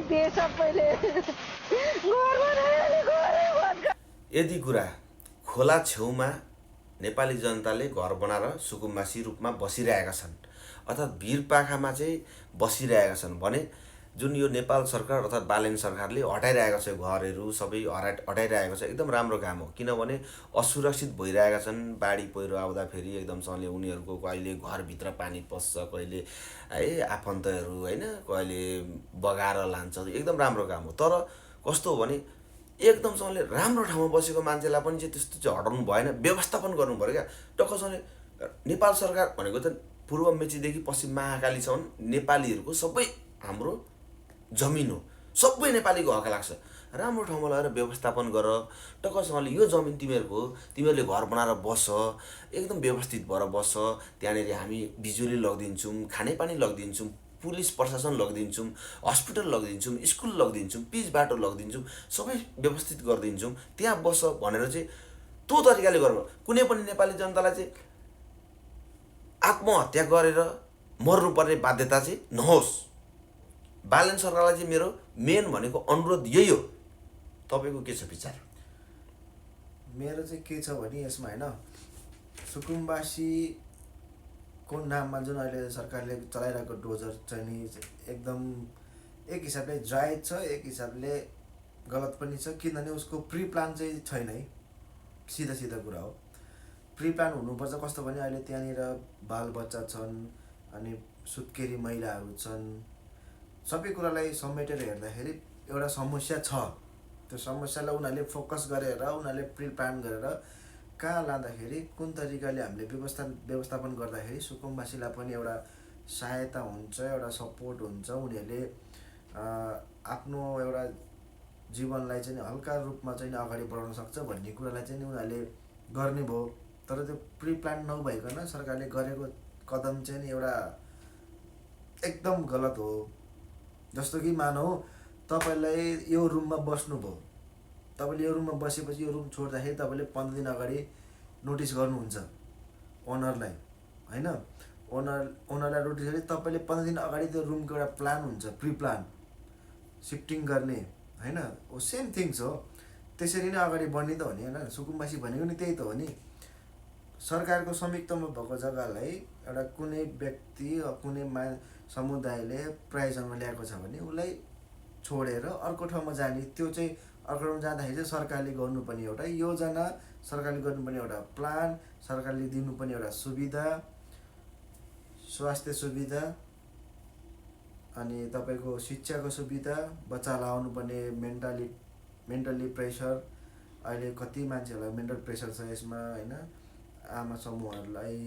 दिए सबैले घर बनायो भने यदि कुरा खोला छेउमा नेपाली जनताले घर बनाएर सुकुम्बासी रूपमा बसिरहेका छन् अर्थात् भिरपाखामा चाहिँ बसिरहेका छन् भने जुन यो नेपाल सरकार अर्थात् बालेन सरकारले हटाइरहेको छ घरहरू सबै हटाइरहेको छ एकदम राम्रो काम हो। किनभने असुरक्षित भइरहेका छन् बाढी पहिरो आउँदाखेरि एकदमसँगले उनीहरूको कहिले घरभित्र पानी पस्छ कहिले है आफन्तहरू होइन कहिले बगाएर लान्छ एकदम राम्रो काम हो। तर कस्तो हो भने एकदमसँगले राम्रो ठाउँमा बसेको मान्छेलाई पनि चाहिँ त्यस्तो चाहिँ हटाउनु भएन व्यवस्थापन गर्नु पऱ्यो क्या। टक्कसँगले नेपाल सरकार भनेको त पूर्व मेचीदेखि पश्चिम महाकालीसम्म नेपालीहरूको सबै हाम्रो जमिन हो सबै नेपालीको हक लाग्छ। राम्रो ठाउँमा लगेर व्यवस्थापन गर टक्कसँगले यो जमिन तिमीहरूको हो तिमीहरूले घर बनाएर बस एकदम व्यवस्थित भएर बस त्यहाँनिर हामी बिजुली लगिदिन्छौँ खानेपानी लगिदिन्छौँ पुलिस प्रशासन लगिदिन्छौँ हस्पिटल लगिदिन्छौँ स्कुल लगिदिन्छौँ पिच बाटो लगिदिन्छौँ सबै व्यवस्थित गरिदिन्छौँ त्यहाँ बस भनेर चाहिँ त्यो तरिकाले गर्नु। कुनै पनि नेपाली जनतालाई चाहिँ आत्महत्या गरेर मर्नुपर्ने बाध्यता चाहिँ नहोस्। बालेन सरकारलाई चाहिँ मेरो मेन भनेको अनुरोध यही हो। तपाईँको के छ विचार? मेरो चाहिँ के छ भने यसमा होइन सुकुम्बासीको नाममा जुन अहिले सरकारले चलाइरहेको डोजर चाहिँ नि एकदम एक हिसाबले जायज छ एक हिसाबले गलत पनि छ। किनभने उसको प्री प्लान चाहिँ छैन है सिधा सिधा कुरा हो। प्री प्लान हुनुपर्छ कस्तो भने अहिले त्यहाँनिर बालबच्चा छन् अनि सुत्केरी महिलाहरू छन् सबै कुरालाई समेटेर हेर्दाखेरि एउटा समस्या छ। त्यो समस्यालाई उनीहरूले फोकस गरेर उनीहरूले प्री प्लान गरेर कहाँ लाँदाखेरि कुन तरिकाले हामीले व्यवस्थापन गर्दाखेरि सुकुम्बासीलाई पनि एउटा सहायता हुन्छ एउटा सपोर्ट हुन्छ उनीहरूले आफ्नो एउटा जीवनलाई चाहिँ हल्का रूपमा चाहिँ अगाडि बढाउन सक्छ भन्ने कुरालाई चाहिँ उनीहरूले गर्ने भयो। तर त्यो प्री प्लान नभइकन सरकारले गरेको कदम चाहिँ एउटा एकदम गलत हो। जस्तो कि मानौँ तपाईँलाई यो रुममा बस्नुभयो तपाईँले यो रुममा बसेपछि यो रुम छोड्दाखेरि तपाईँले 15 दिन अगाडि नोटिस गर्नुहुन्छ ओनरलाई होइन। ओनरलाई नोटिस गरी तपाईँले 15 दिन अगाडि त्यो रुमको एउटा प्लान हुन्छ प्री प्लान सिफ्टिङ गर्ने होइन ओ सेम थिङ्स हो। त्यसरी नै अगाडि बढ्ने त हो नि होइन। सुकुम्बासी भनेको नि त्यही त हो नि। सरकारको संयुक्तमा भएको जग्गालाई एउटा कुनै व्यक्ति कुनै समुदायले प्राइजमा ल्याएको छ भने उसलाई छोडेर अर्को ठाउँमा जाने त्यो चाहिँ अर्को ठाउँमा जाँदाखेरि चाहिँ सरकारले गर्नुपर्ने एउटा योजना सरकारले गर्नुपर्ने एउटा प्लान सरकारले दिनुपर्ने एउटा सुविधा स्वास्थ्य सुविधा अनि तपाईँको शिक्षाको सुविधा बच्चालाई आउनुपर्ने मेन्टली प्रेसर अहिले कति मान्छेहरूलाई मेन्टल प्रेसर छ यसमा होइन आमा समूहहरूलाई